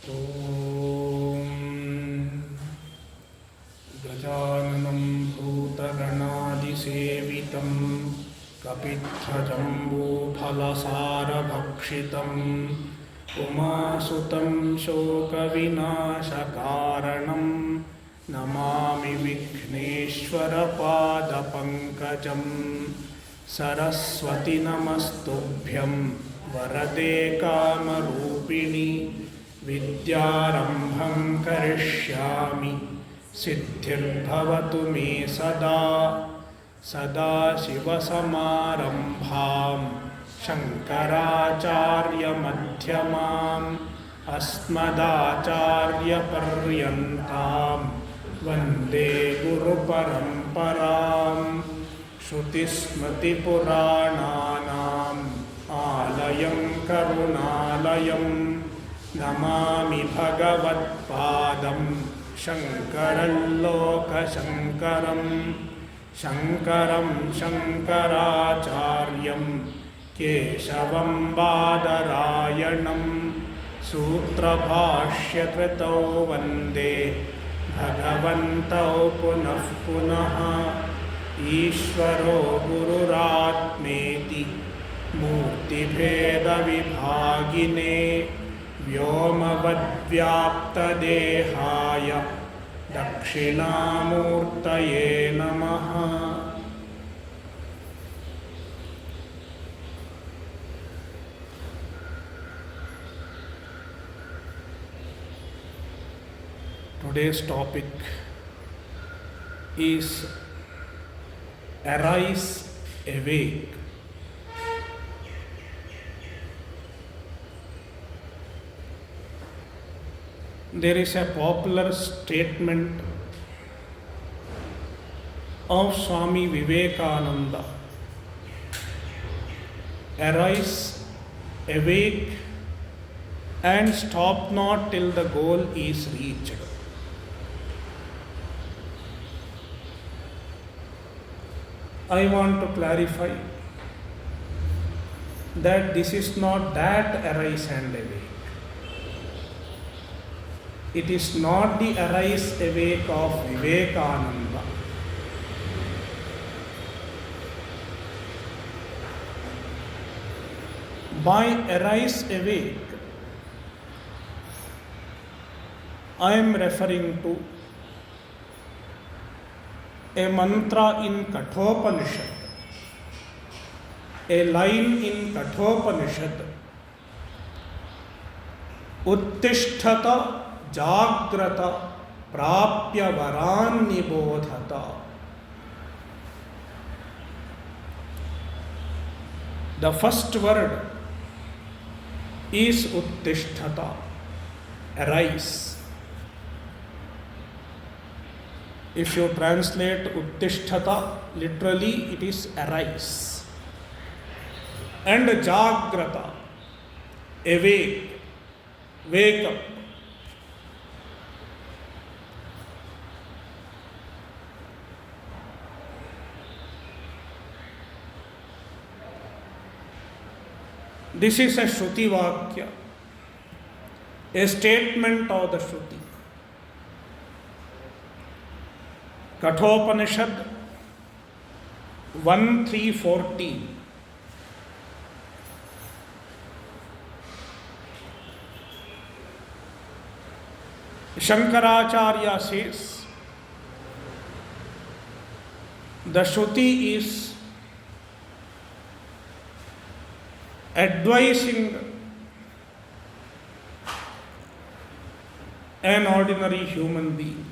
ॐ गजाननं भूतगणादिसेवितं कपित्थजम्बूफलसारभक्षितम् उमासुतं शोकविनाशकारणं नमामि विघ्नेश्वरपादपङ्कजं सरस्वति नमस्तुभ्यं वरदे कामरूपिणि विद्यारम्भं करिष्यामि सिद्धिर्भवतु मे सदाशिवसमारम्भां शङ्कराचार्यमध्यमाम् अस्मदाचार्यपर्यन्तां वन्दे गुरुपरम्परां श्रुतिस्मृतिपुराणानाम् आलयं करुणालयं नमामि भगवत्पादं शङ्करं लोकशङ्करं शङ्करं शङ्कराचार्यं केशवं बादरायणं सूत्रभाष्यकृतौ वन्दे भगवन्तौ पुनः पुनः ईश्वरो गुरुरात्मेति मूर्तिभेदविभागिने व्योमवद्व्याप्तदेहाय दक्षिणामूर्तये नमः। Today's topic is Arise, Awake. There is a popular statement of Swami Vivekananda: arise, awake, and stop not till the goal is reached. I want to clarify that this is not that arise and awake. It is not the arise awake of Vivekananda. By arise awake, I am referring to a mantra in Kathopanishad, a line in Kathopanishad: Uttishtata Jagrata Prapya Varan Nibodhata. The first word is Uttishtata, arise. If you translate Uttishtata, literally it is arise. And Jagrata, awake, wake up. This is a Shruti Vakya, a statement of the Shruti. Kathopanishad 1.3.14. Shankaracharya says the Shruti is advising an ordinary human being.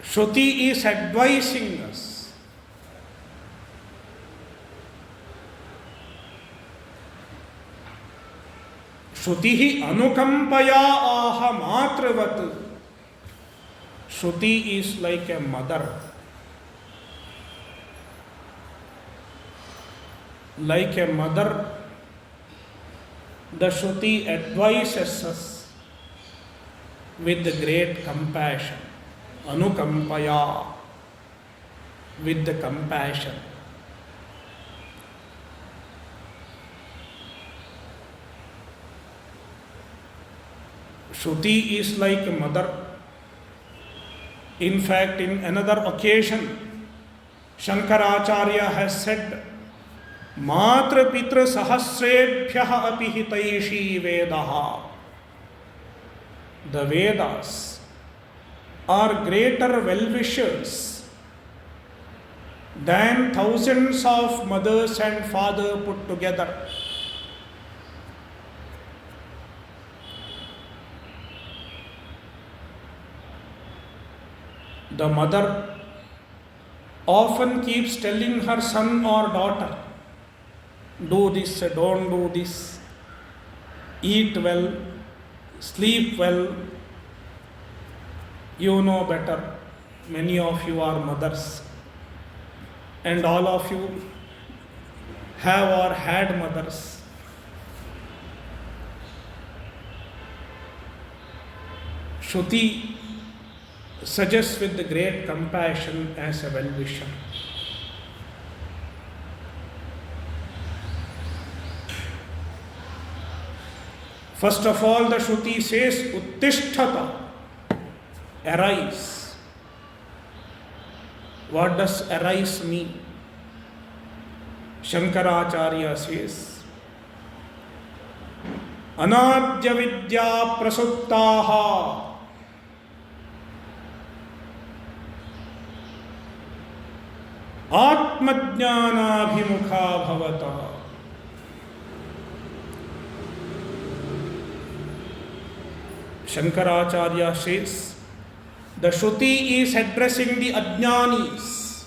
Shruti is advising us. Shrutihi anukampaya aha matravat. Shruti is like a mother. Like a mother, the Shruti advises us with great compassion. Anukampaya, with the compassion. Shruti is like a mother. In fact, in another occasion, Shankaracharya has said, Matra Pitra Sahasrebhyaha api hitaishi Vedaha. The Vedas are greater well-wishers than thousands of mothers and fathers put together. The mother often keeps telling her son or daughter, do this, don't do this, eat well, sleep well. You know better. Many of you are mothers, and all of you have or had mothers. Shruti suggests with the great compassion as a well-wisher. First of all, the Shruti says, Uttishtata, arise. What does arise mean? Shankaracharya says, Anadya vidya prasuptaha Atmajnanabhimukha bhavata. Shankaracharya says, the Shruti is addressing the Ajnanis.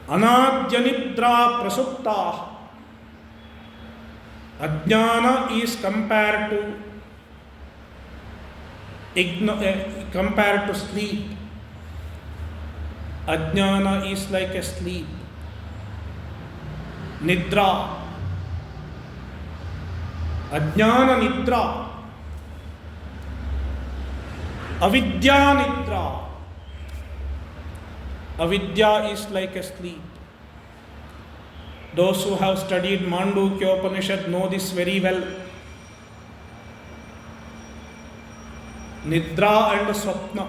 Anadyanidra prasuptaha. Ajnana is compared to sleep. Ajnana is like a sleep. Nidra. Ajnana nidra. Avidya nidra. Avidya is like a sleep. Those who have studied Mandukya Upanishad know this very well. Nidra and Swapna.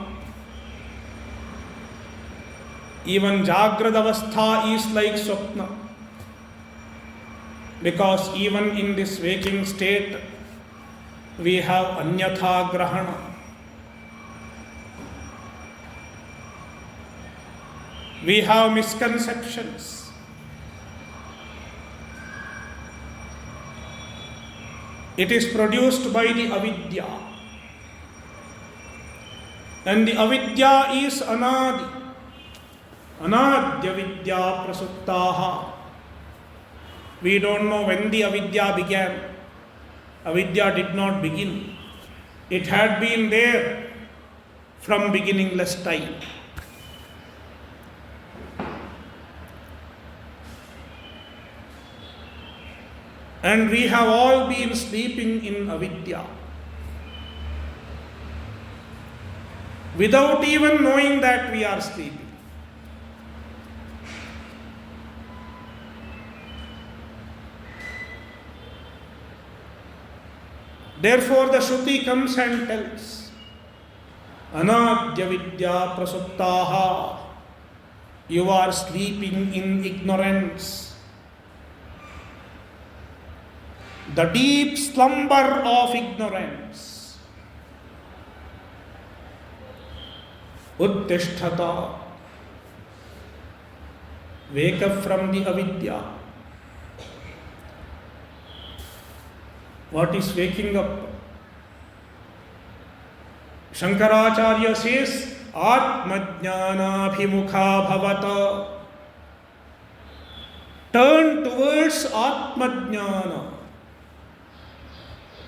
Even Jagradavastha is like Swapna. Because even in this waking state, we have Anyatha Grahana. We have misconceptions. It is produced by the avidya. And the avidya is anadi. Anadya vidya prasuptaha. We don't know when the avidya began. Avidya did not begin. It had been there from beginningless time. And we have all been sleeping in avidya, without even knowing that we are sleeping. Therefore, the Shruti comes and tells, Anadya vidya prasuptaha. You are sleeping in ignorance. The deep slumber of ignorance. Uttishtata. Wake up from the avidya. What is waking up? Shankaracharya says, Atmajnanabhimukha bhavata. Turn towards Atmajnana.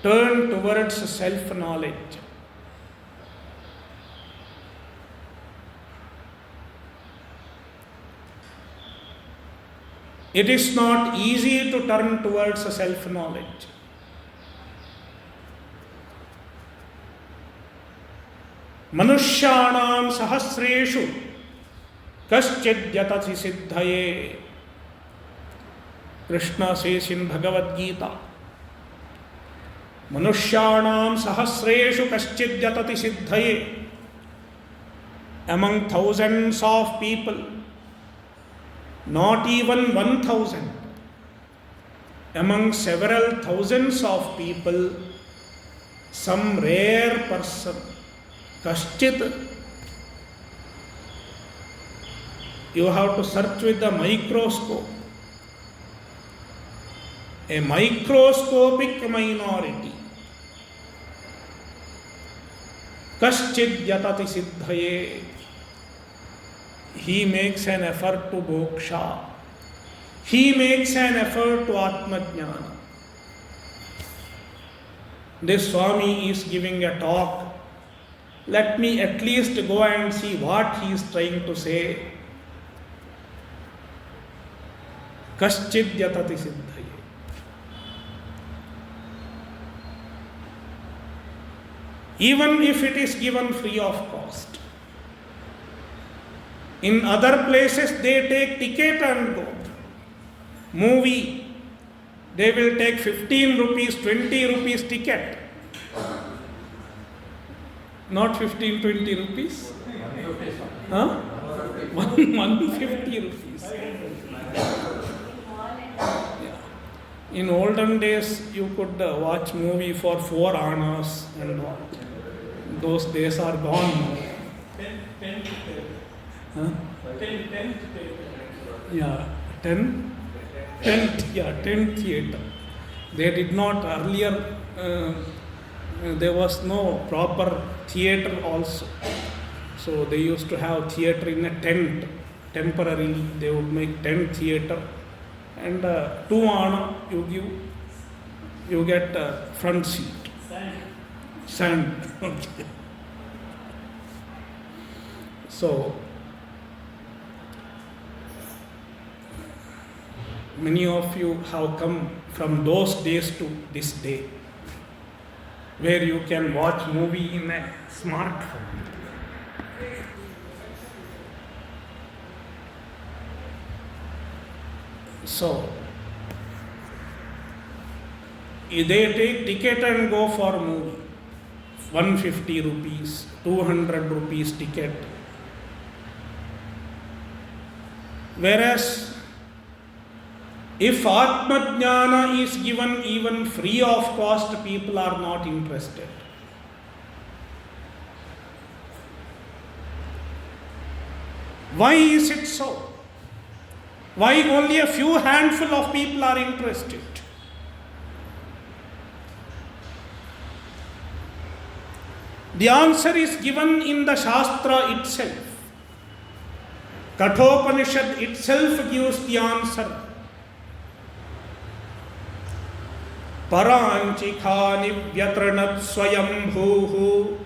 Turn towards self-knowledge. It is not easy to turn towards self-knowledge. Manushyanam sahasreshu kaschid yatati siddhaye. Krishna says in Bhagavad Gita, Manushyanam sahasreshu kaschid yatati siddhaye. Among thousands of people, not even 1,000, among several thousands of people, some rare person, kaschid. You have to search with the microscope. A microscopic minority. Kaschid yatati siddhaye. He makes an effort to moksha. He makes an effort to Atmajnana. This Swami is giving a talk. Let me at least go and see what he is trying to say. Kaschid yatati siddhaye. Even if it is given free of cost. In other places they take ticket and go. Movie, they will take 15 rupees, 20 rupees ticket. Not 15, 20 rupees? Huh? 150 rupees. Yeah. In olden days, you could watch movie for 4 annas and all. Those days are gone now. 10 Huh? 10 Yeah, 10 theater. They did not earlier, there was no proper theater also. So they used to have theater in a tent. Temporarily they would make tent theater. And 2 anna you give, you get front seat. Sand. Okay. So many of you have come from those days to this day, where you can watch movie in a smartphone. So they take ticket and go for movie. 150 rupees, 200 rupees ticket. Whereas if Atmajnana is given even free of cost, people are not interested. Why is it so? Why only a few handful of people are interested? The answer is given in the Shastra itself. Kathopanishad itself gives the answer. Paranchikha nivyatranat swayambhuhu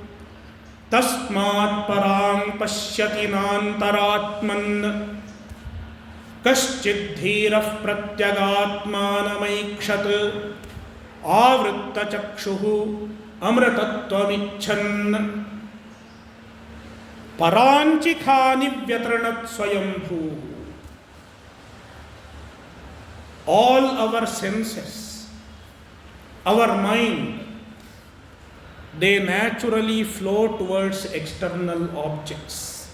tasmat parang pashyati nantaratman kaschidhirah pratyagatmanamaikshat avritta chakshuhu amratatvamichan. Paranchikha nivyatranat swayambhuhu. All our senses, our mind, they naturally flow towards external objects.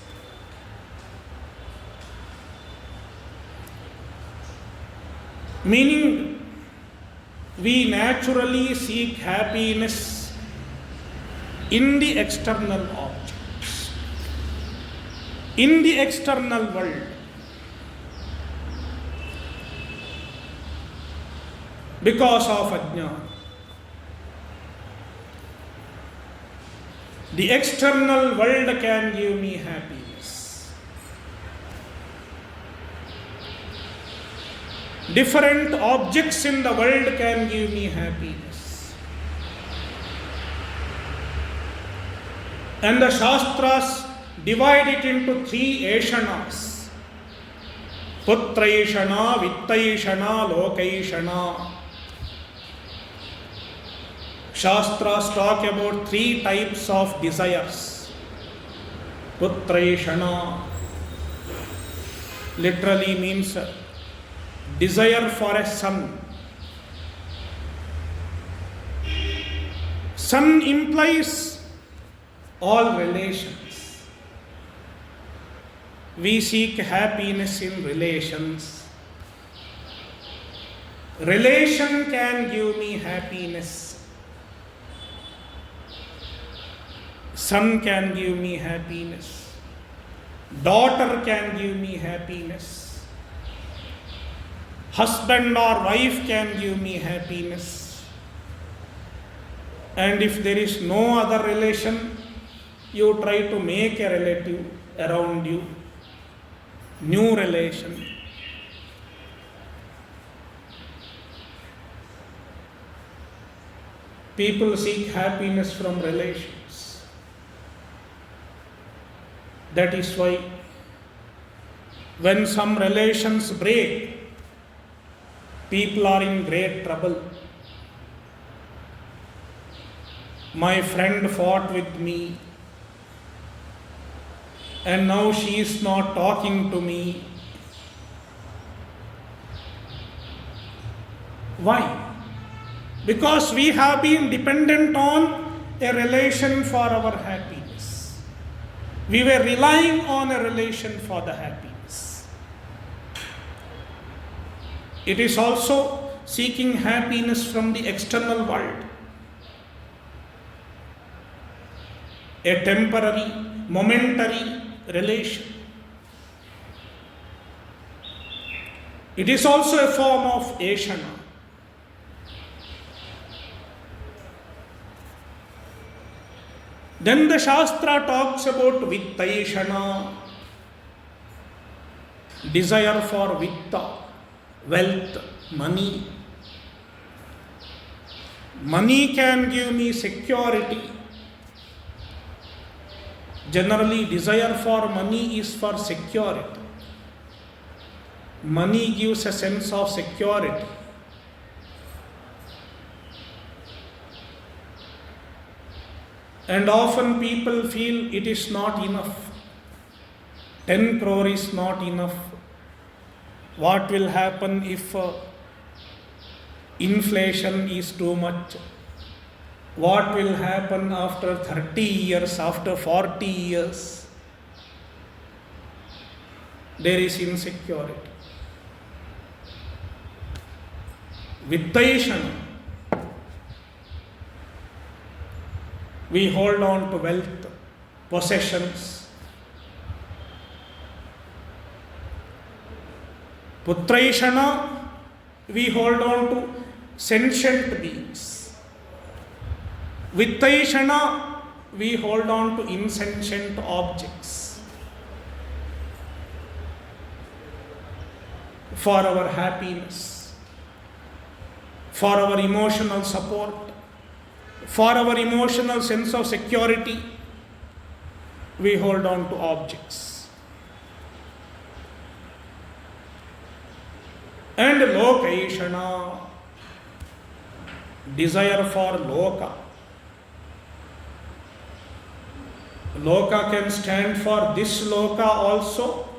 Meaning, we naturally seek happiness in the external objects, in the external world. Because of ajnana. The external world can give me happiness. Different objects in the world can give me happiness. And the Shastras divide it into 3 eshanas. Putraishana, Vittaishana, Lokaishana. Shastras talk about 3 types of desires. Putraishana literally means desire for a son. Son implies all relations. We seek happiness in relations. Relation can give me happiness. Son can give me happiness. Daughter can give me happiness. Husband or wife can give me happiness. And if there is no other relation, you try to make a relative around you. New relation. People seek happiness from relations. That is why when some relations break, people are in great trouble. My friend fought with me, and now she is not talking to me. Why? Because we have been dependent on a relation for our happiness. We were relying on a relation for the happiness. It is also seeking happiness from the external world. A temporary, momentary relation. It is also a form of ashana. Then the Shastra talks about Vittaishana, desire for Vitta, wealth, money. Money can give me security. Generally, desire for money is for security. Money gives a sense of security. And often people feel it is not enough. 10 crore is not enough. What will happen if inflation is too much? What will happen after 30 years, after 40 years? There is insecurity. Vittaishana. We hold on to wealth, possessions. Putraishana, we hold on to sentient beings. Vittaishana, we hold on to insentient objects for our happiness, for our emotional support, for our emotional sense of security. We hold on to objects. And Lokaishana, desire for Loka. Loka can stand for this Loka also,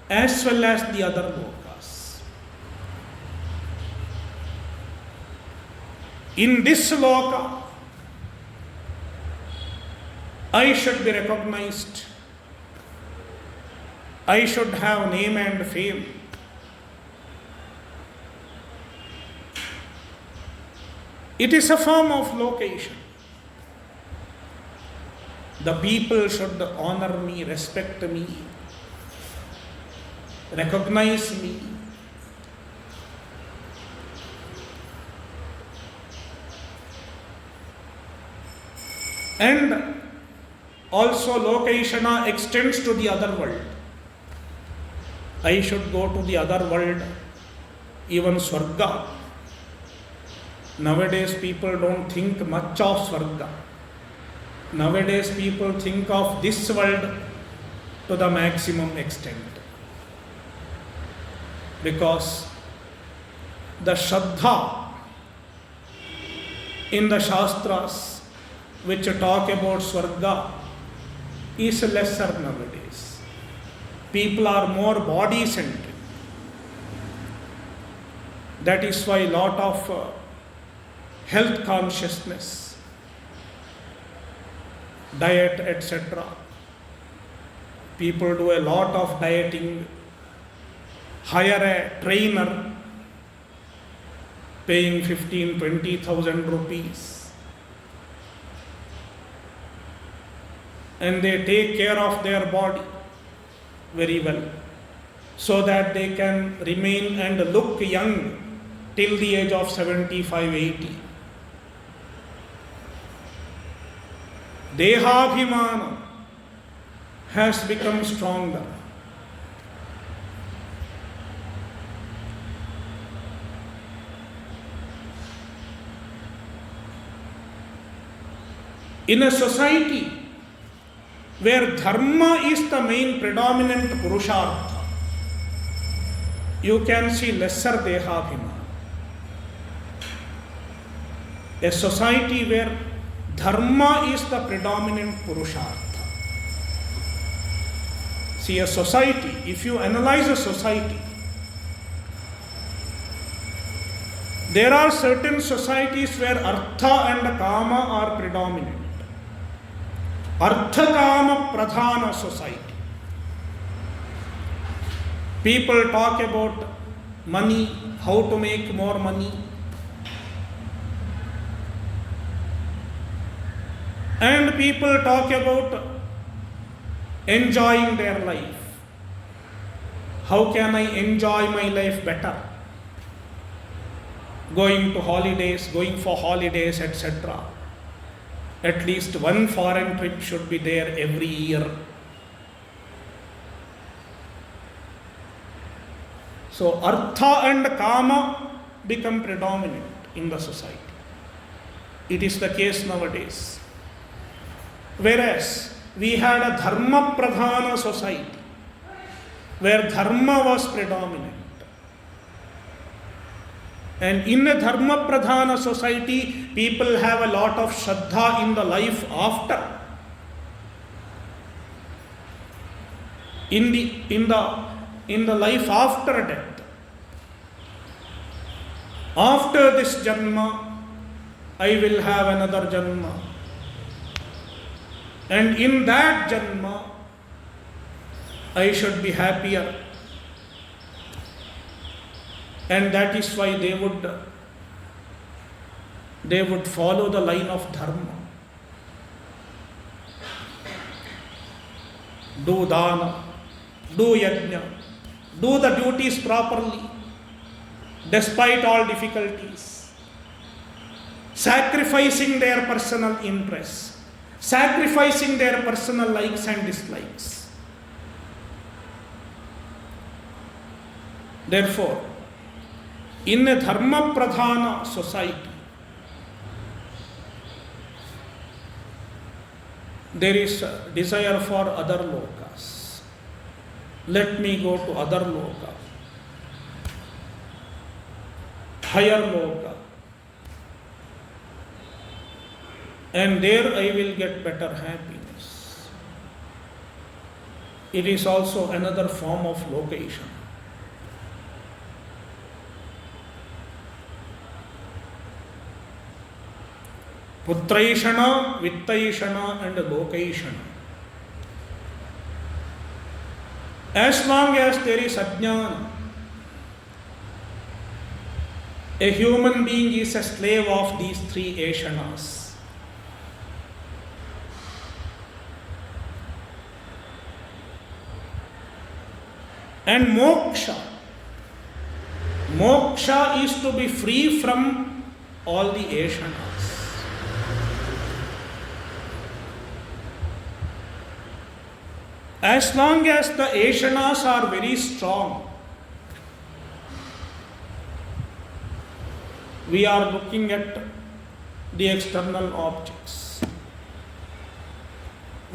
as well as the other Lokas. In this Loka, I should be recognized. I should have name and fame. It is a form of location. The people should honor me, respect me, recognize me. And also Lokaishana extends to the other world. I should go to the other world, even Swarga. Nowadays people don't think much of Swarga. Nowadays people think of this world to the maximum extent. Because the Shraddha in the Shastras which talk about Swarga is lesser nowadays. People are more body-centric. That is why lot of health consciousness, diet, etc. People do a lot of dieting, hire a trainer, paying 15,000-20,000 rupees, and they take care of their body very well, so that they can remain and look young till the age of 75-80. Dehabhimana has become stronger. In a society where dharma is the main predominant purushartha, you can see lesser dehabhimana. A society where dharma is the predominant purushartha. See, a society, if you analyze a society, there are certain societies where artha and kama are predominant. Artha kama pradhana society. People talk about money, how to make more money. And people talk about enjoying their life. How can I enjoy my life better? Going for holidays, etc. At least one foreign trip should be there every year. So artha and kama become predominant in the society. It is the case nowadays. Whereas we had a dharma pradhana society where dharma was predominant. And in a dharma pradhana society, people have a lot of shraddha in the life after. In the life after death. After this janma, I will have another janma. And in that janma, I should be happier. And that is why they would follow the line of dharma. Do dana, do yajna, do the duties properly, despite all difficulties, sacrificing their personal interests, sacrificing their personal likes and dislikes. Therefore, in a dharma pradhana society, there is a desire for other lokas. Let me go to other loka, higher loka, and there I will get better happiness. It is also another form of location. Putraishana, Vittaishana and Lokaishana. As long as there is ajnana, a human being is a slave of these three Aishanas. And moksha is to be free from all the Aishanas. As long as the Aishanas are very strong, we are looking at the external objects.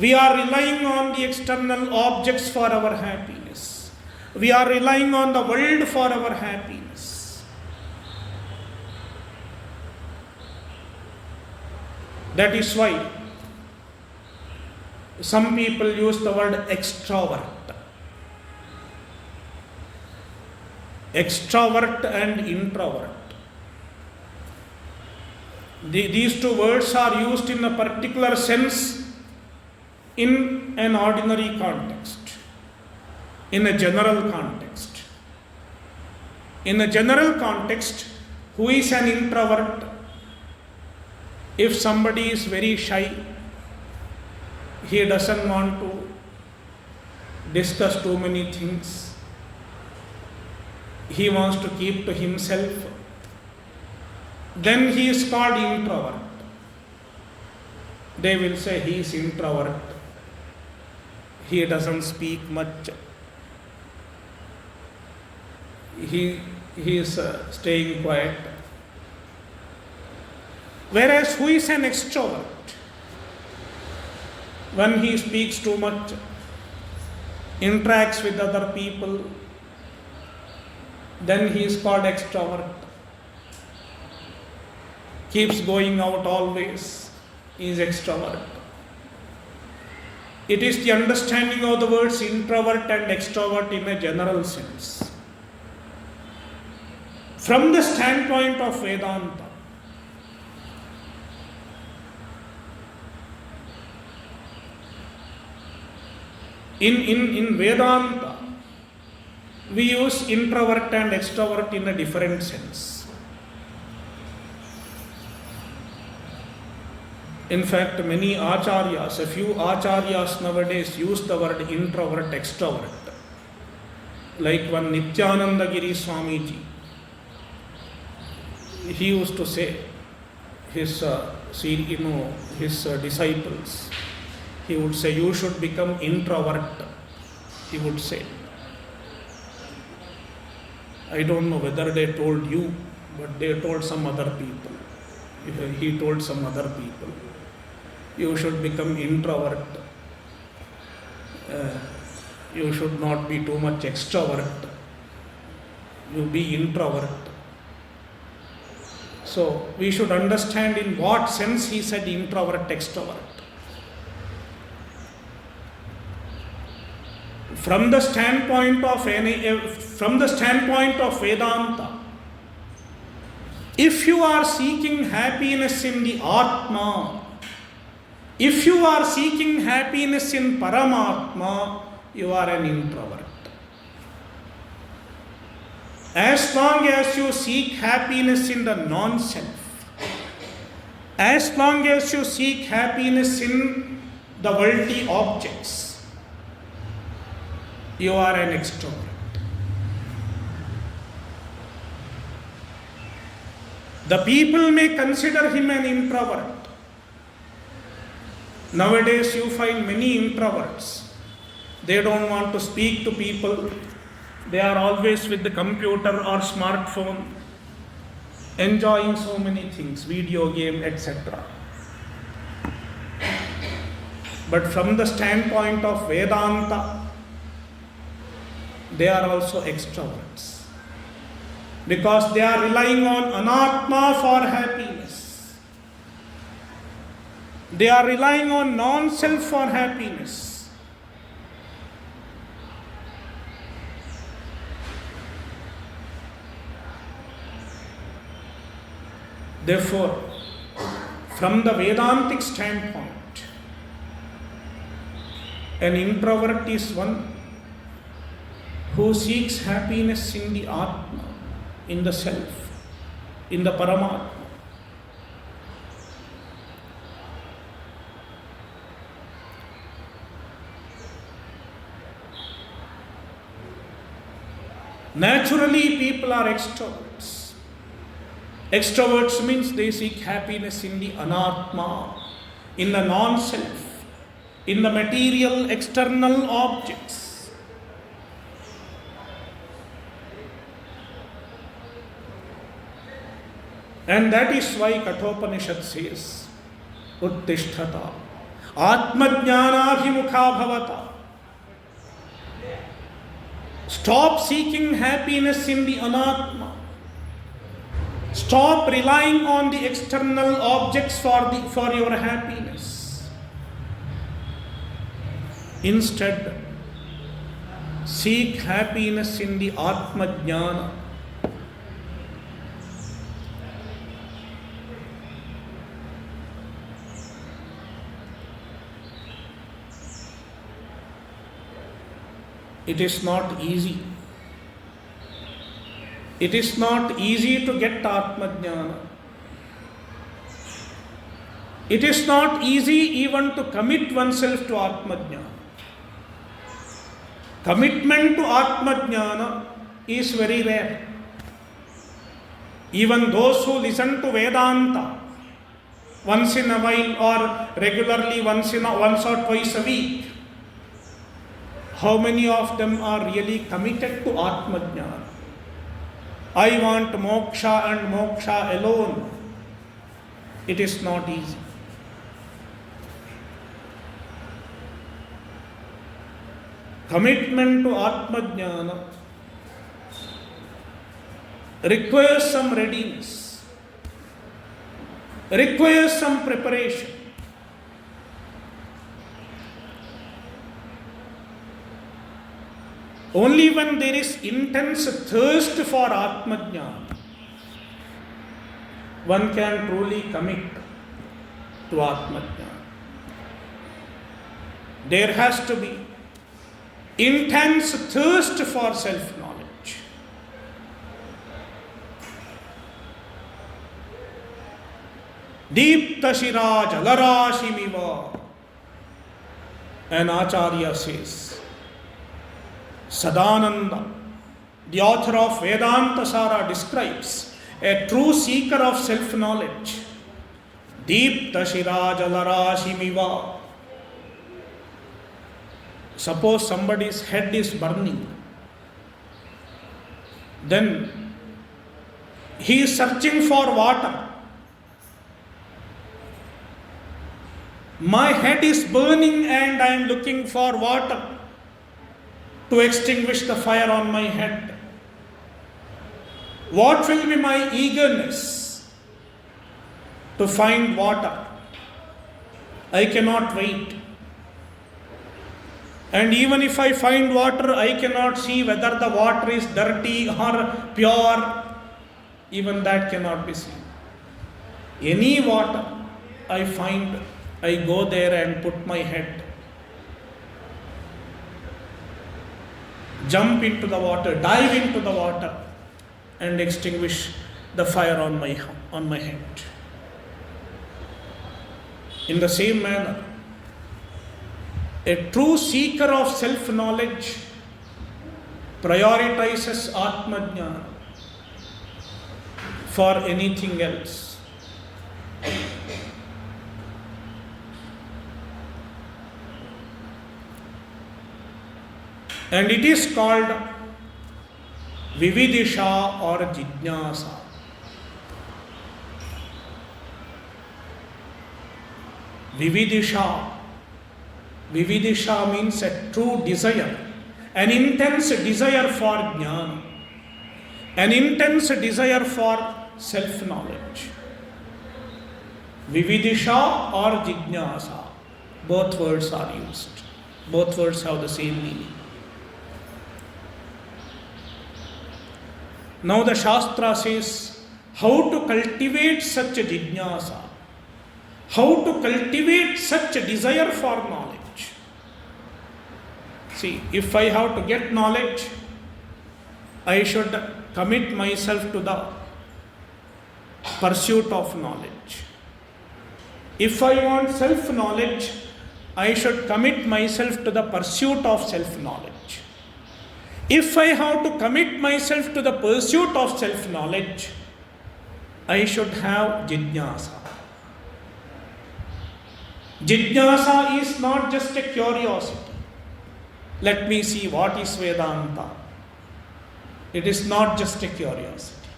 We are relying on the external objects for our happiness. We are relying on the world for our happiness. That is why some people use the word extrovert. extrovert and introvert. These two words are used in a particular sense in an ordinary context, in a general context. In a general context, who is an introvert? If somebody is very shy, he doesn't want to discuss too many things, he wants to keep to himself, then he is called introvert. They will say he is introvert, he doesn't speak much, he is staying quiet. Whereas who is an extrovert? When he speaks too much, interacts with other people, then he is called extrovert. Keeps going out always, he is extrovert. It is the understanding of the words introvert and extrovert in a general sense. From the standpoint of Vedanta, in Vedanta, we use introvert and extrovert in a different sense. In fact, many acharyas, a few acharyas nowadays use the word introvert, extrovert. Like one Nityananda Giri Swamiji, he used to say his disciples, he would say, you should become introvert, he would say. I don't know whether they told you, but they told some other people. He told some other people, you should become introvert. You should not be too much extrovert. You be introvert. So we should understand in what sense he said introvert, extrovert. From the standpoint of Vedanta, if you are seeking happiness in the Atma, if you are seeking happiness in Paramatma, you are an introvert. As long as you seek happiness in the non-self, as long as you seek happiness in the worldly objects, you are an extrovert. The people may consider him an introvert. Nowadays you find many introverts. They don't want to speak to people. They are always with the computer or smartphone, enjoying so many things, video game, etc. But from the standpoint of Vedanta, they are also extroverts, because they are relying on anatma for happiness. They are relying on non-self for happiness. Therefore, from the Vedantic standpoint, an introvert is one who seeks happiness in the Atma, in the self, in the Paramatma. Naturally, people are extroverts. Extroverts means they seek happiness in the anatma, in the non-self, in the material external objects. And that is why Kathopanishad says, Uttishtata, Atmajnanabhimukha bhavata. Stop seeking happiness in the anatma. Stop relying on the external objects for your happiness. Instead, seek happiness in the Atma Jnana. It is not easy. It is not easy to get Atmajnana. It is not easy even to commit oneself to Atmajnana. Commitment to Atmajnana is very rare. Even those who listen to Vedanta once in a while or regularly once or twice a week, how many of them are really committed to Atmajnana? I want moksha and moksha alone. It is not easy. Commitment to Atmajnana requires some readiness, requires some preparation. Only when there is intense thirst for Atmajnana, one can truly commit to Atmajnana. There has to be intense thirst for self-knowledge. Deepta Shira Jalarashimiva, an Acharya says. Sadananda, the author of Vedanta Sara, describes a true seeker of self-knowledge. Deepta Shira Jalarashimiva. Suppose somebody's head is burning, then he is searching for water. My head is burning and I am looking for water to extinguish the fire on my head. What will be my eagerness to find water? I cannot wait. And even if I find water, I cannot see whether the water is dirty or pure. Even that cannot be seen. Any water I find, I go there and put my head. Jump into the water, dive into the water and extinguish the fire on my head. In the same manner, a true seeker of self-knowledge prioritizes Atmajnana for anything else. And it is called Vividisha or Jijnasa. Vividisha. Vividisha means a true desire, an intense desire for jnana, an intense desire for self-knowledge. Vividisha or Jijnasa, both words are used. Both words have the same meaning. Now the Shastra says how to cultivate such a Jijnasa, how to cultivate such a desire for knowledge. See, if I have to get knowledge, I should commit myself to the pursuit of knowledge. If I want self-knowledge, I should commit myself to the pursuit of self-knowledge. If I have to commit myself to the pursuit of self-knowledge, I should have Jijnasa. Jijnasa is not just a curiosity. Let me see what is Vedanta. It is not just a curiosity.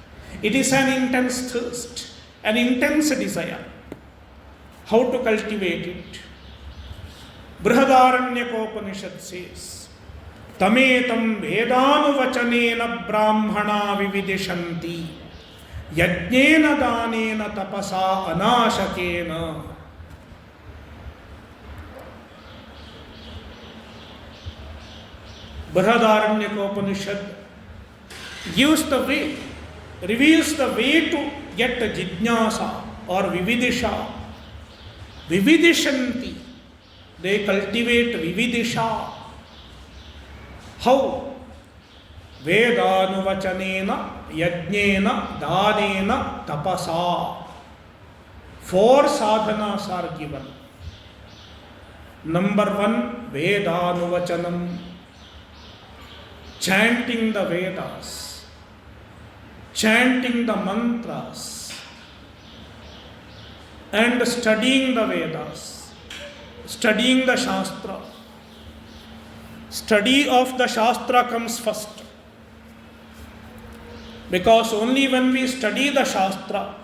It is an intense thirst, an intense desire. How to cultivate it? Brihadaranyaka says, Tametam Vedanuvachanena Brahmana Vividishanti Yajnena Danena Tapasa Anashakena. Brihadaranyaka gives the way, reveals the way to get a Jijnasa or Vividisha. Vividishanti, they cultivate Vividisha. How? Vedanuvachanena, yajnena, danena, tapasa. 4 sadhanas are given. Number 1, Vedanuvachanam, chanting the Vedas, chanting the mantras, and studying the Vedas, studying the Shastra. Study of the Shastra comes first. Because only when we study the Shastra,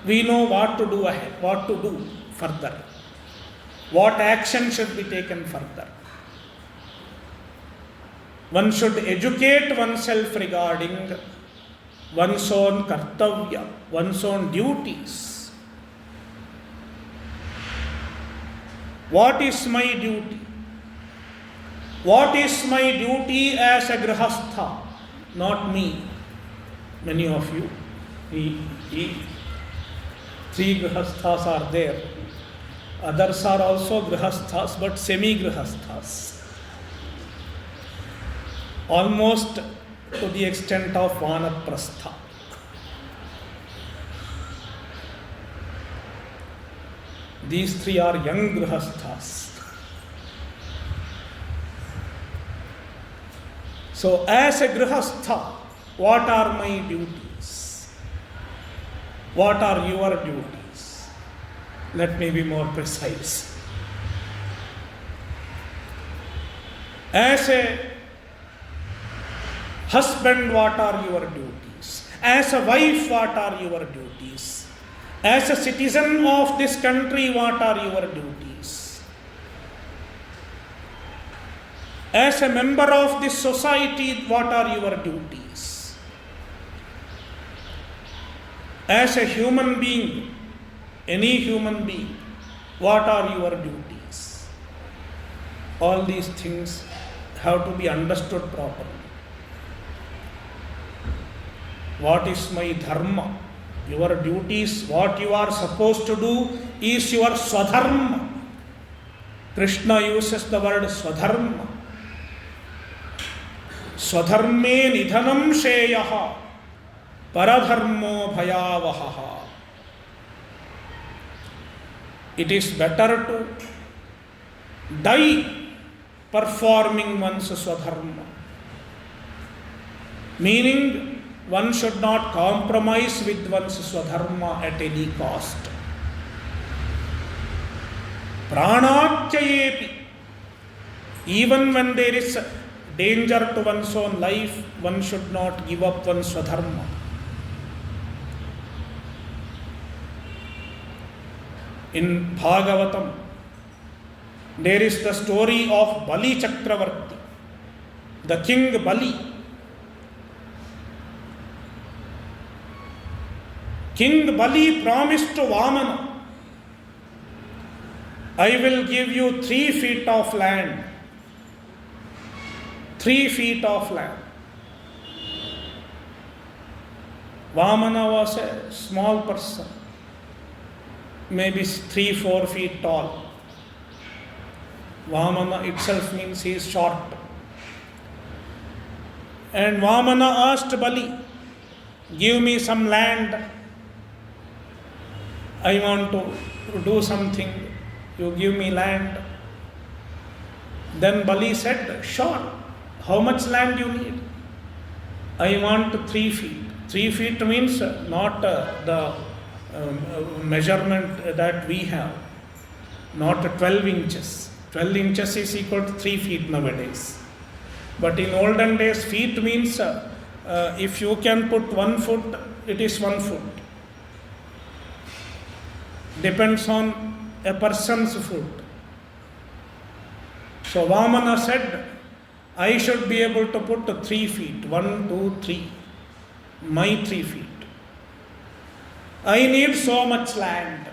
we know what to do ahead, what to do further, what action should be taken further. One should educate oneself regarding one's own kartavya, one's own duties. What is my duty? What is my duty as a grihastha? Not me. Many of you, 3 grihasthas are there. Others are also grihasthas, but semi-grihasthas. Almost to the extent of vanaprastha. These 3 are young grihasthas. So, as a grihastha, what are my duties? What are your duties? Let me be more precise. As a husband, what are your duties? As a wife, what are your duties? As a citizen of this country, what are your duties? As a member of this society, what are your duties? As a human being, any human being, what are your duties? All these things have to be understood properly. What is my dharma? Your duties, what you are supposed to do is your swadharma. Krishna uses the word swadharma. Swadharme nidhanam sheyaha paradharmo bhayavaha. It is better to die performing one's swadharma. Meaning, one should not compromise with one's swadharma at any cost. Pranatyayepi. Even when there is danger to one's own life, one should not give up one's swadharma. In Bhagavatam, there is the story of Bali Chakravarti, the king Bali. King Bali promised to Vamana, I will give you 3 feet of land. 3 feet of land. Vamana was a small person, maybe 3-4 feet tall. Vamana itself means he is short. And Vamana asked Bali, give me some land. I want to do something. You give me land. Then Bali said, sure. How much land you need? I want 3 feet. 3 feet means not the measurement that we have, not 12 inches. 12 inches is equal to 3 feet nowadays. But in olden days, feet means if you can put 1 foot, it is 1 foot. Depends on a person's foot. So Vamana said, I should be able to put 3 feet. 1, 2, 3. My 3 feet. I need so much land.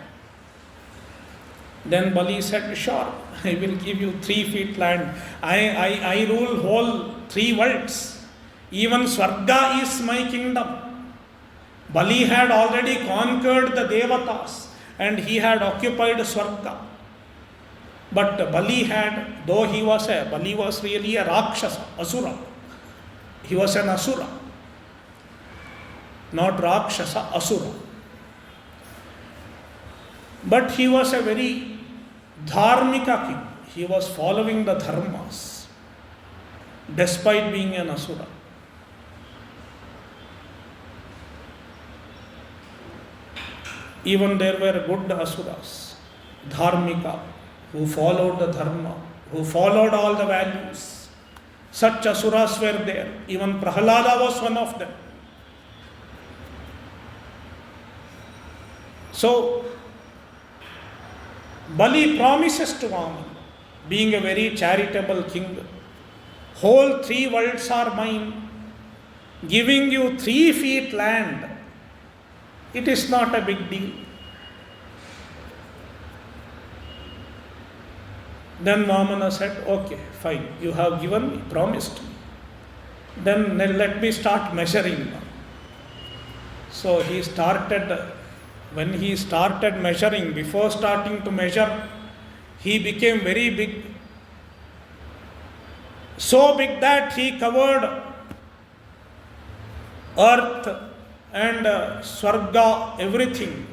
Then Bali said, sure, I will give you 3 feet land. I rule whole 3 worlds. Even Swarga is my kingdom. Bali had already conquered the Devatas and he had occupied Swarga. But Bali had, though Bali was really a Rakshasa, Asura. He was an Asura. Not Rakshasa, Asura. But he was a very Dharmika king. He was following the dharmas, despite being an Asura. Even there were good Asuras, Dharmika, who followed the dharma, who followed all the values. Such Asuras were there. Even Prahalada was one of them. So, Bali promises to Vaman, being a very charitable king, whole 3 worlds are mine, giving you 3 feet land. It is not a big deal. Then Vamana said, okay, fine, you have given me, promised me. Then let me start measuring now. So he started, when he started measuring, before starting to measure, he became very big. So big that he covered earth and Swarga, everything,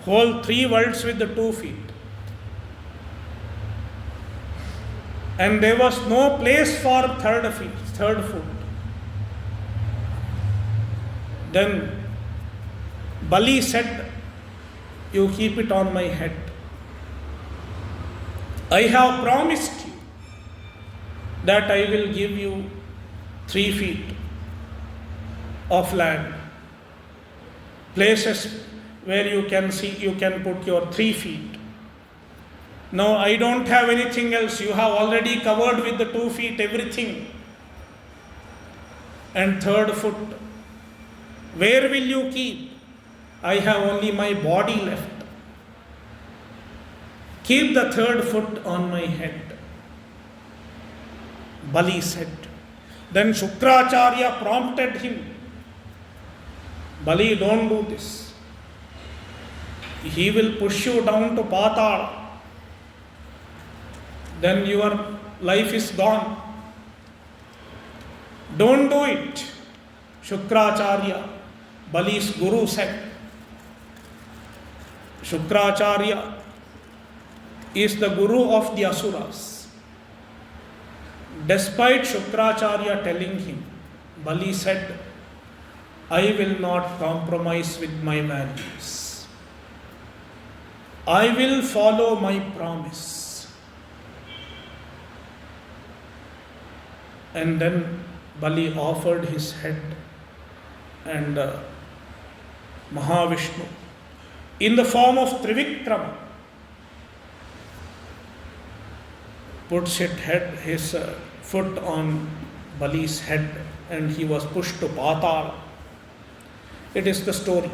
whole 3 worlds with the 2 feet. And there was no place for third foot. Then Bali said, you keep it on my head. I have promised you that I will give you 3 feet of land. Places where you can put your 3 feet. No, I don't have anything else. You have already covered with the 2 feet everything. And 3rd foot, where will you keep? I have only my body left. Keep the 3rd foot on my head. Bali said. Then Shukracharya prompted him. Bali, don't do this. He will push you down to Patal. Then your life is gone. Don't do it. Shukracharya, Bali's guru, said. Shukracharya is the guru of the Asuras. Despite Shukracharya telling him, Bali said, I will not compromise with my values. I will follow my promise. And then Bali offered his head, and Mahavishnu, in the form of Trivikrama, puts his foot on Bali's head, and he was pushed to Patal. It is the story,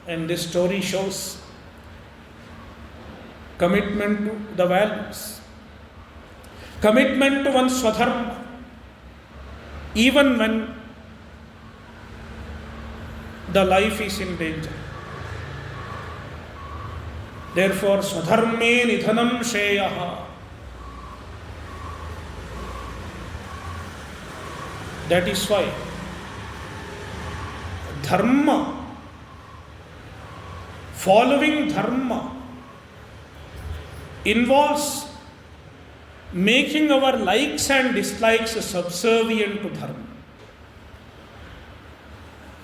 and this story shows commitment to the values, commitment to one's Swadharma, even when the life is in danger. Therefore, Swadharme nidhanam sheyaha. That is why Dharma, following Dharma, involves making our likes and dislikes subservient to Dharma.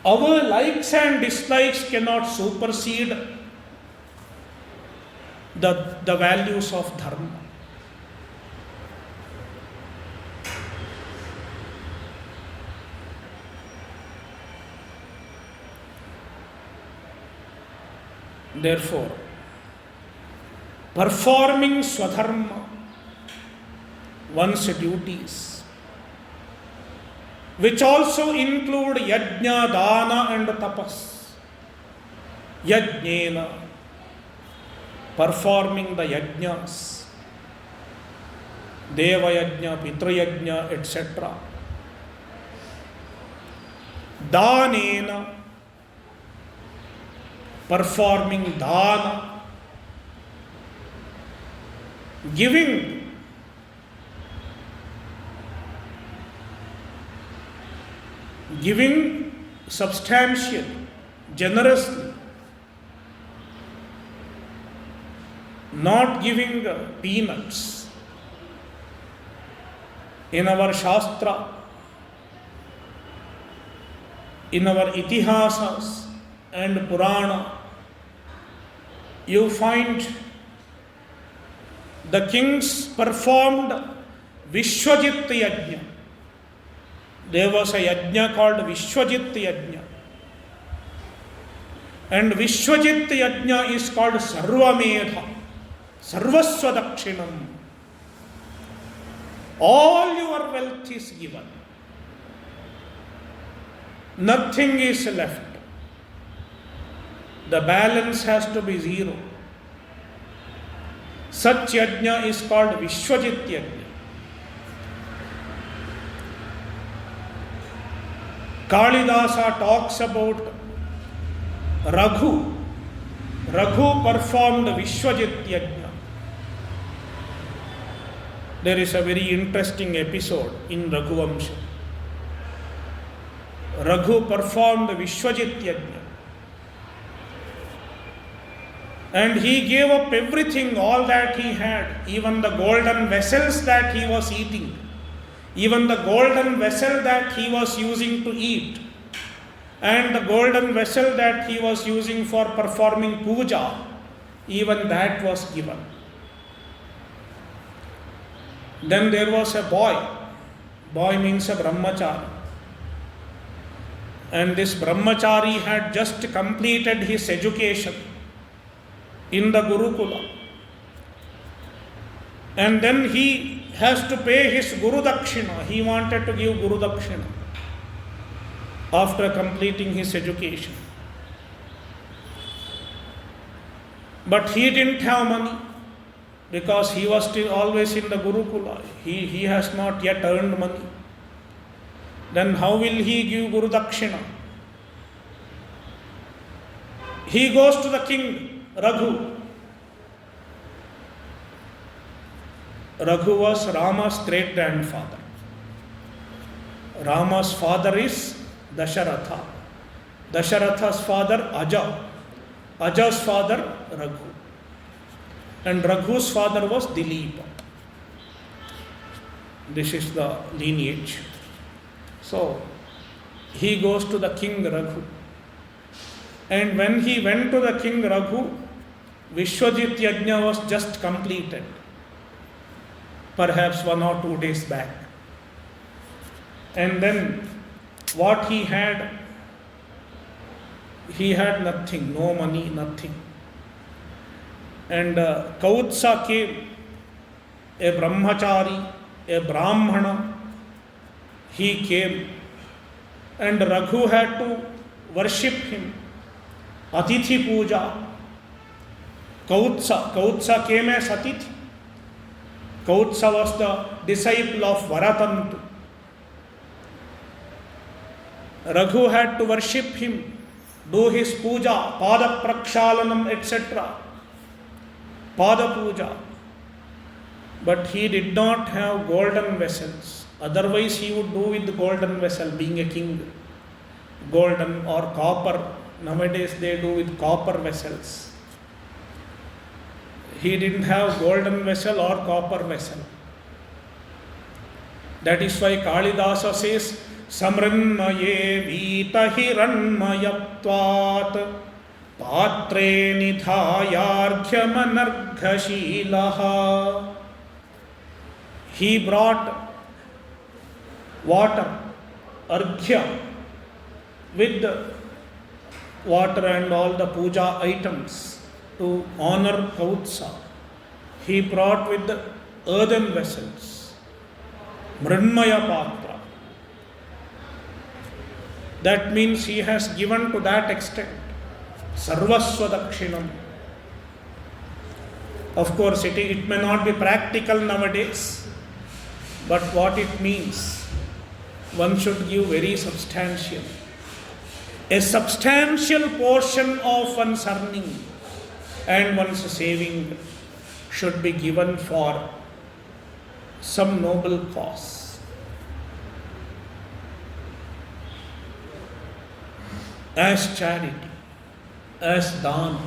Our likes and dislikes cannot supersede the values of Dharma. Therefore, performing Swadharma, one's duties, which also include yajna, dana and tapas. Yajnena, performing the yajnas, deva yajna, pitra yajna, etc. Danena, performing dana. giving substantially, generously, not giving peanuts. In our Shastra, in our Itihasas and Purana, you find the kings performed Vishwajit Yajna. There was a yajna called Vishwajit Yajna. And Vishwajit Yajna is called Sarvamedha, Sarvasva Dakshinam. All your wealth is given. Nothing is left. The balance has to be zero. Such yajna is called Vishwajit Yajna. Kalidasa talks about Raghu. Raghu performed Vishwajit Yajna. There is a very interesting episode in Raghuvamsha. Raghu performed Vishwajit Yajna. And he gave up everything, all that he had, even the golden vessels that he was eating, even the golden vessel that he was using to eat, and the golden vessel that he was using for performing puja, even that was given. Then there was a boy. Boy means a brahmachari. And this brahmachari had just completed his education in the Gurukula. And then he has to pay his Guru Dakshina. He wanted to give Guru Dakshina after completing his education. But he didn't have money because he was still always in the Gurukula. He has not yet earned money. Then how will he give Guru Dakshina? He goes to the king, Raghu. Raghu was Rama's great grandfather. Rama's father is Dasharatha. Dasharatha's father Aja. Aja's father Raghu. And Raghu's father was Dilipa. This is the lineage. So, he goes to the king Raghu. And when he went to the king Raghu, Vishwajit Yajna was just completed. Perhaps 1 or 2 days back. And then what he had nothing, no money, nothing. And Kautsa came, a brahmachari, a brahmana. He came and Raghu had to worship him. Atithi puja. Kautsa came as Atithi. Kautsa was the disciple of Varatantu. Raghu had to worship him, do his puja, pada prakshalanam, etc. Pada puja. But he did not have golden vessels. Otherwise he would do with the golden vessel, being a king. Golden or copper. Nowadays they do with copper vessels. He didn't have golden vessel or copper vessel. That is why Kalidasa says, Samranmaye vita hiranmayatvat patre nidhayarghyamanarghashilaha. He brought water, arghya, with the water and all the puja items to honor Kautsa. He brought with the earthen vessels, Mrinmaya Patra. That means he has given to that extent, Sarvasva Dakshinam. Of course, it may not be practical nowadays, but what it means, one should give very substantial. A substantial portion of one's earning and one's saving should be given for some noble cause. As charity, as dana.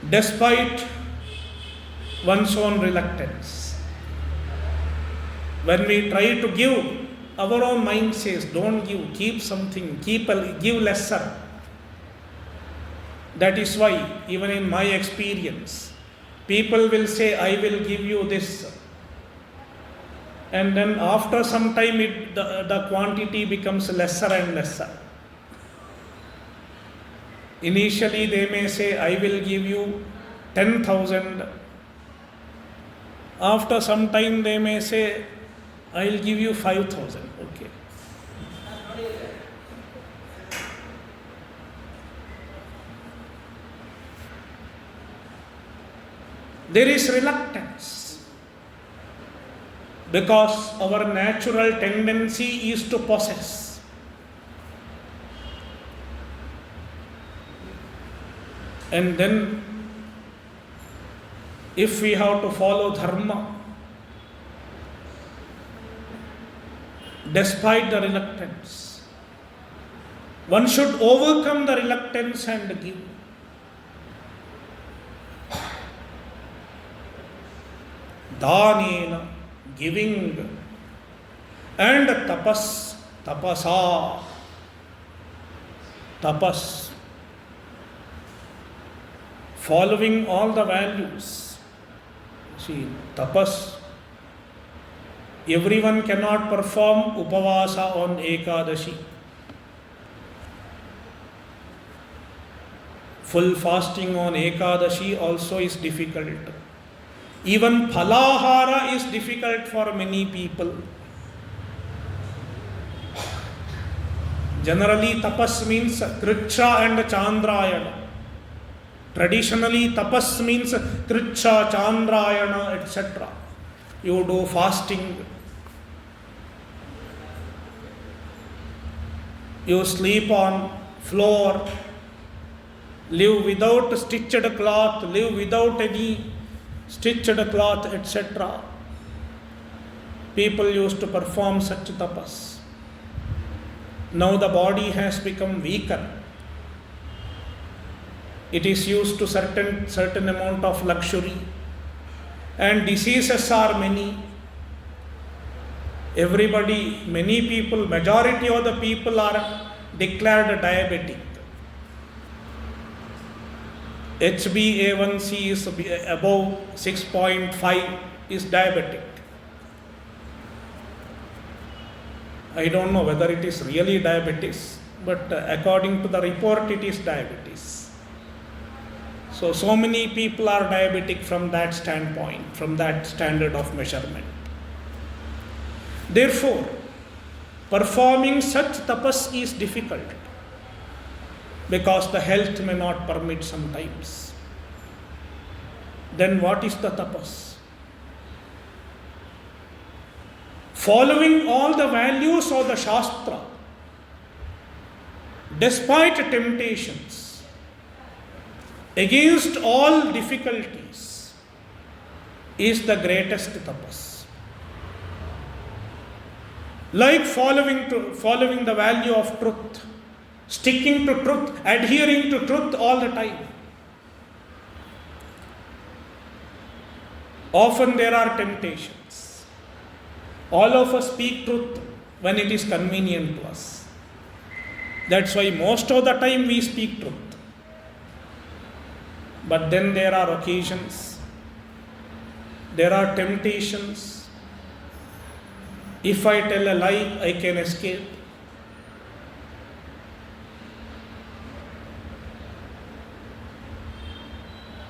Despite one's own reluctance, when we try to give, our own mind says, don't give, keep something, give lesser. That is why, even in my experience, people will say, I will give you this. And then after some time, the quantity becomes lesser and lesser. Initially, they may say, I will give you 10,000. After some time, they may say, I will give you 5,000. Okay. There is reluctance because our natural tendency is to possess. And then, if we have to follow dharma, despite the reluctance, one should overcome the reluctance and give. Danena, giving, and tapasa, following all the values. See, tapas, everyone cannot perform upavasa on Ekadashi. Full fasting on Ekadashi also is difficult. Even phalahara is difficult for many people. Generally, tapas means kricha and chandrayana. Traditionally, tapas means kricha, chandrayana, etc. You do fasting. You sleep on floor. Live without stitched cloth. Live without any stitched cloth, etc. People used to perform such tapas. Now the body has become weaker. It is used to certain amount of luxury. And diseases are many. Many people, majority of the people are declared diabetic. HbA1c is above 6.5 is diabetic. I don't know whether it is really diabetes, but according to the report, it is diabetes. So many people are diabetic from that standpoint, from that standard of measurement. Therefore, performing such tapas is difficult because the health may not permit sometimes. Then what is the tapas? Following all the values of the Shastra, despite temptations, against all difficulties, is the greatest tapas. Like following the value of truth, sticking to truth, adhering to truth all the time. Often there are temptations. All of us speak truth when it is convenient to us. That's why most of the time we speak truth. But then there are occasions, there are temptations. If I tell a lie, I can escape.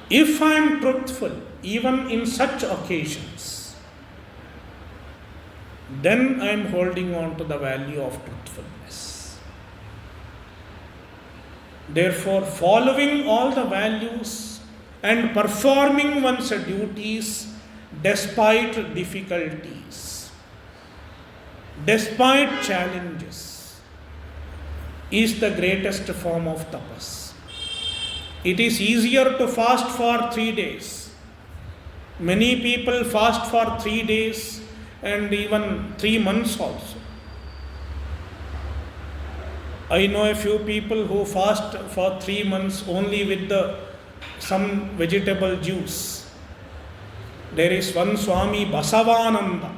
If I am truthful, even in such occasions, then I am holding on to the value of truthfulness. Therefore, following all the values and performing one's duties despite difficulties, despite challenges, is the greatest form of tapas. It is easier to fast for 3 days. Many people fast for 3 days and even 3 months also. I know a few people who fast for 3 months only with some vegetable juice. There is one Swami Basavananda.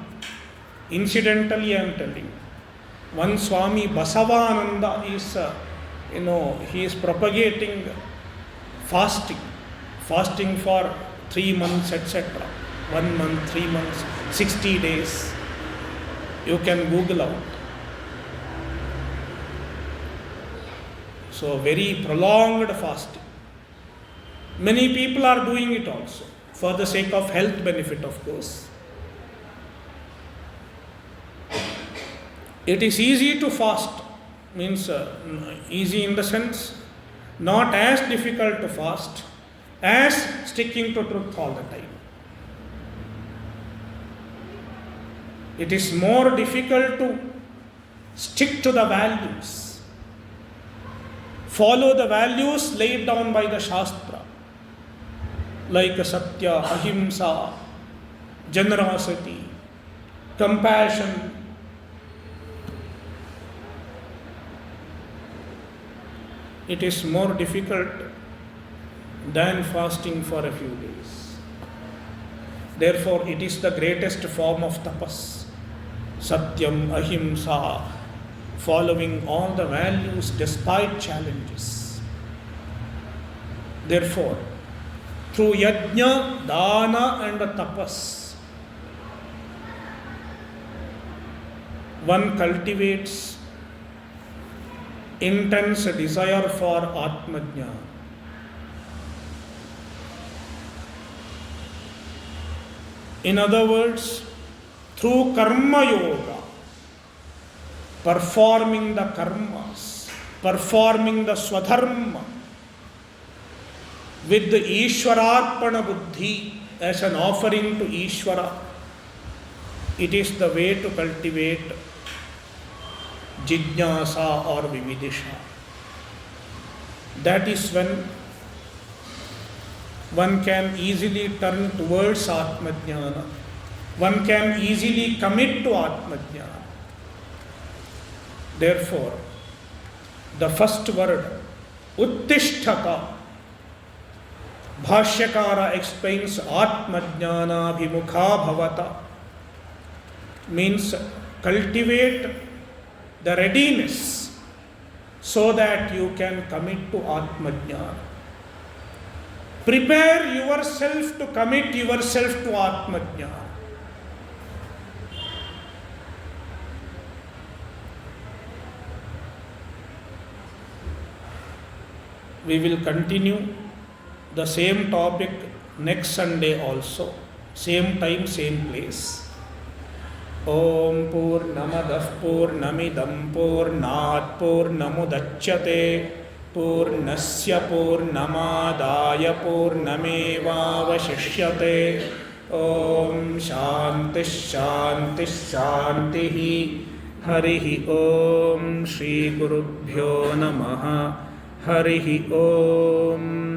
Incidentally, I am telling. One Swami Basavananda is, he is propagating fasting for 3 months, etc. 1 month, 3 months, 60 days. You can Google out. So, very prolonged fasting. Many people are doing it also, for the sake of health benefit, of course. It is easy to fast, means easy in the sense, not as difficult to fast as sticking to truth all the time. It is more difficult to stick to the values, follow the values laid down by the Shastra, like Satya, Ahimsa, generosity, compassion. It is more difficult than fasting for a few days. Therefore, it is the greatest form of tapas. Satyam, Ahimsa, following all the values despite challenges. Therefore, through yajna, dana and tapas, one cultivates intense desire for Atmajnana. In other words, through karma yoga, performing the karmas, performing the swadharma with the Ishwararpana buddhi as an offering to Ishvara, it is the way to cultivate Jijnasa or Vividisha. That is when one can easily turn towards Atmajnana. One can easily commit to Atmajnana. Therefore, the first word, Uttishtata, Bhashyakara explains Atmajnana Bhimukha Bhavata, means cultivate the readiness so that you can commit to Atmajnana. Prepare yourself to commit yourself to Atmajnana. We will continue the same topic next Sunday also. Same time, same place. Om Purnamadah Purnamidam Purnat Purnamudachyate Purnasya Purnamadaya Purnamevavashishyate. Om Shanti Shanti Shanti. Harihi Om Shri Gurubhyo Namaha. Harihi Om.